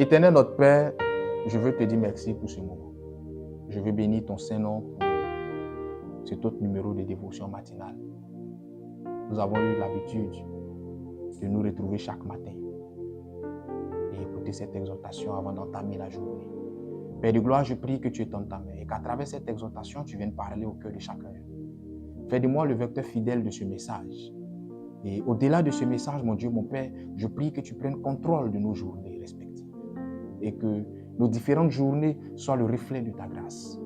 Éternel notre Père, je veux te dire merci pour ce moment. Je veux bénir ton Saint-Nom pour cet autre numéro de dévotion matinale. Nous avons eu l'habitude de nous retrouver chaque matin et écouter cette exhortation avant d'entamer la journée. Père de gloire, je prie que tu étendes ta main et qu'à travers cette exhortation, tu viennes parler au cœur de chacun. Fais de moi le vecteur fidèle de ce message. Et au-delà de ce message, mon Dieu, mon Père, je prie que tu prennes contrôle de nos journées respectives et que nos différentes journées soient le reflet de ta grâce.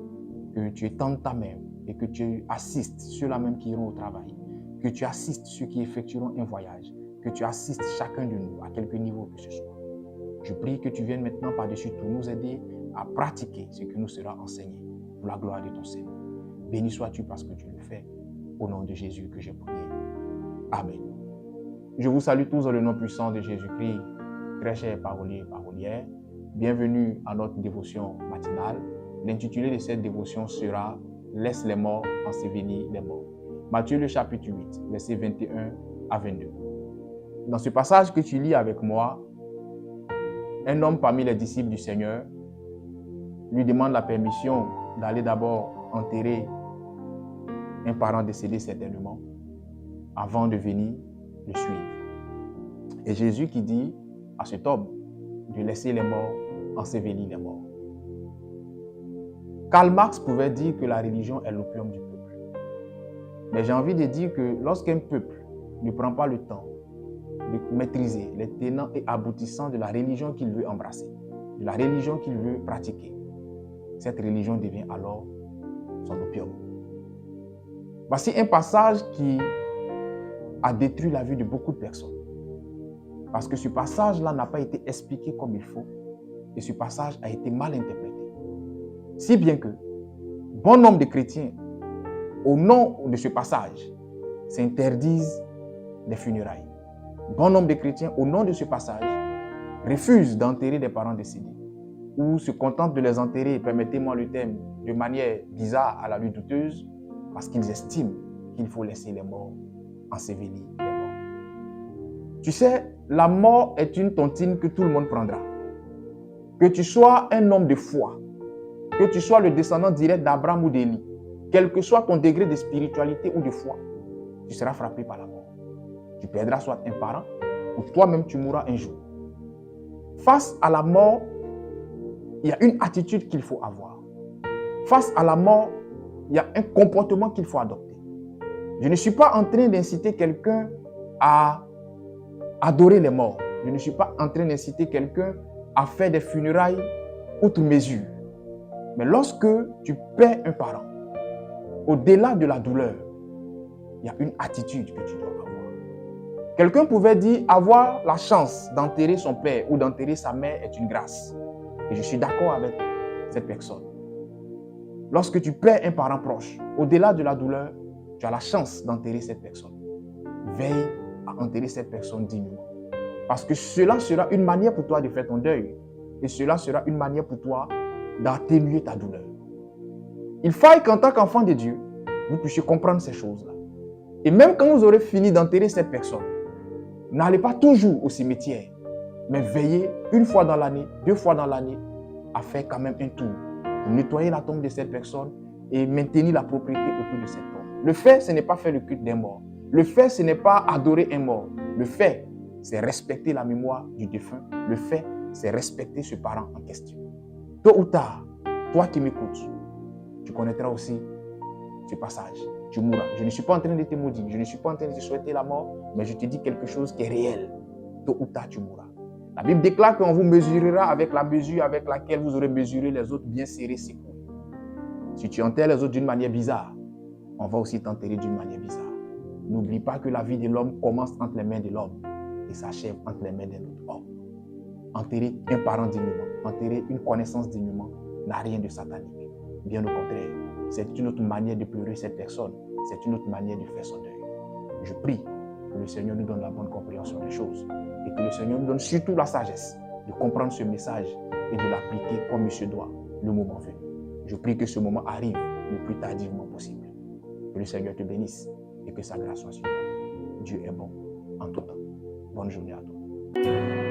Que tu étendes ta main et que tu assistes ceux-là même qui iront au travail, que tu assistes ceux qui effectueront un voyage, que tu assistes chacun de nous à quelque niveau que ce soit. Je prie que tu viennes maintenant par-dessus tout nous aider à pratiquer ce qui nous sera enseigné pour la gloire de ton Seigneur. Béni sois-tu parce que tu le fais. Au nom de Jésus que j'ai prié. Amen. Je vous salue tous dans le nom puissant de Jésus-Christ. Très chers paroliers et parolières, bienvenue à notre dévotion matinale. L'intitulé de cette dévotion sera « Laisse les morts ensevelir les morts ». Matthieu le chapitre 8, versets 21 à 22. Dans ce passage que tu lis avec moi, un homme parmi les disciples du Seigneur lui demande la permission d'aller d'abord enterrer un parent décédé certainement, avant de venir le suivre. Et Jésus qui dit à cet homme de laisser les morts ensevelir les morts. Karl Marx pouvait dire que la religion est l'opium du peuple. Mais j'ai envie de dire que lorsqu'un peuple ne prend pas le temps de maîtriser les tenants et aboutissants de la religion qu'il veut embrasser, de la religion qu'il veut pratiquer, cette religion devient alors son opium. Voici un passage qui a détruit la vie de beaucoup de personnes. Parce que ce passage-là n'a pas été expliqué comme il faut et ce passage a été mal interprété. Si bien que bon nombre de chrétiens, au nom de ce passage, s'interdisent les funérailles. Bon nombre de chrétiens, au nom de ce passage, refusent d'enterrer des parents décédés ou se contentent de les enterrer, permettez-moi le terme, de manière bizarre à la vue douteuse, parce qu'ils estiment qu'il faut laisser les morts ensevelir les morts. Tu sais, la mort est une tontine que tout le monde prendra. Que tu sois un homme de foi, que tu sois le descendant direct d'Abraham ou d'Élie, quel que soit ton degré de spiritualité ou de foi, tu seras frappé par la mort. Tu perdras soit un parent, ou toi-même tu mourras un jour. Face à la mort, il y a une attitude qu'il faut avoir. Face à la mort, il y a un comportement qu'il faut adopter. Je ne suis pas en train d'inciter quelqu'un à adorer les morts. Je ne suis pas en train d'inciter quelqu'un à faire des funérailles outre mesure. Mais lorsque tu perds un parent, au-delà de la douleur, il y a une attitude que tu dois avoir. Quelqu'un pouvait dire avoir la chance d'enterrer son père ou d'enterrer sa mère est une grâce. Et je suis d'accord avec cette personne. Lorsque tu perds un parent proche, au-delà de la douleur, tu as la chance d'enterrer cette personne. Veille à enterrer cette personne dignement. Parce que cela sera une manière pour toi de faire ton deuil. Et cela sera une manière pour toi d'atténuer ta douleur. Il faille qu'en tant qu'enfant de Dieu, vous puissiez comprendre ces choses-là. Et même quand vous aurez fini d'enterrer cette personne, n'allez pas toujours au cimetière, mais veillez une fois dans l'année, 2 fois dans l'année, à faire quand même un tour. Pour nettoyer la tombe de cette personne et maintenir la propriété autour de cette tombe. Le fait, ce n'est pas faire le culte d'un mort. Le fait, ce n'est pas adorer un mort. Le fait, c'est respecter la mémoire du défunt. Le fait, c'est respecter ce parent en question. Tôt ou tard, toi qui m'écoutes, tu connaîtras aussi ce passage. Tu mourras. Je ne suis pas en train de te maudire. Je ne suis pas en train de te souhaiter la mort, mais je te dis quelque chose qui est réel. Tôt ou tard, tu mourras. La Bible déclare qu'on vous mesurera avec la mesure avec laquelle vous aurez mesuré les autres bien serrés, secoués. Si tu enterres les autres d'une manière bizarre, on va aussi t'enterrer d'une manière bizarre. N'oublie pas que la vie de l'homme commence entre les mains de l'homme et s'achève entre les mains d'un autre homme. Enterrer un parent dignement, enterrer une connaissance dignement n'a rien de satanique. Bien au contraire, c'est une autre manière de pleurer cette personne, c'est une autre manière de faire son deuil. Je prie que le Seigneur nous donne la bonne compréhension des choses et que le Seigneur nous donne surtout la sagesse de comprendre ce message et de l'appliquer comme il se doit le moment venu. Je prie que ce moment arrive le plus tardivement possible. Que le Seigneur te bénisse et que sa grâce soit sur toi. Dieu est bon en tout temps. Bonne journée à toi.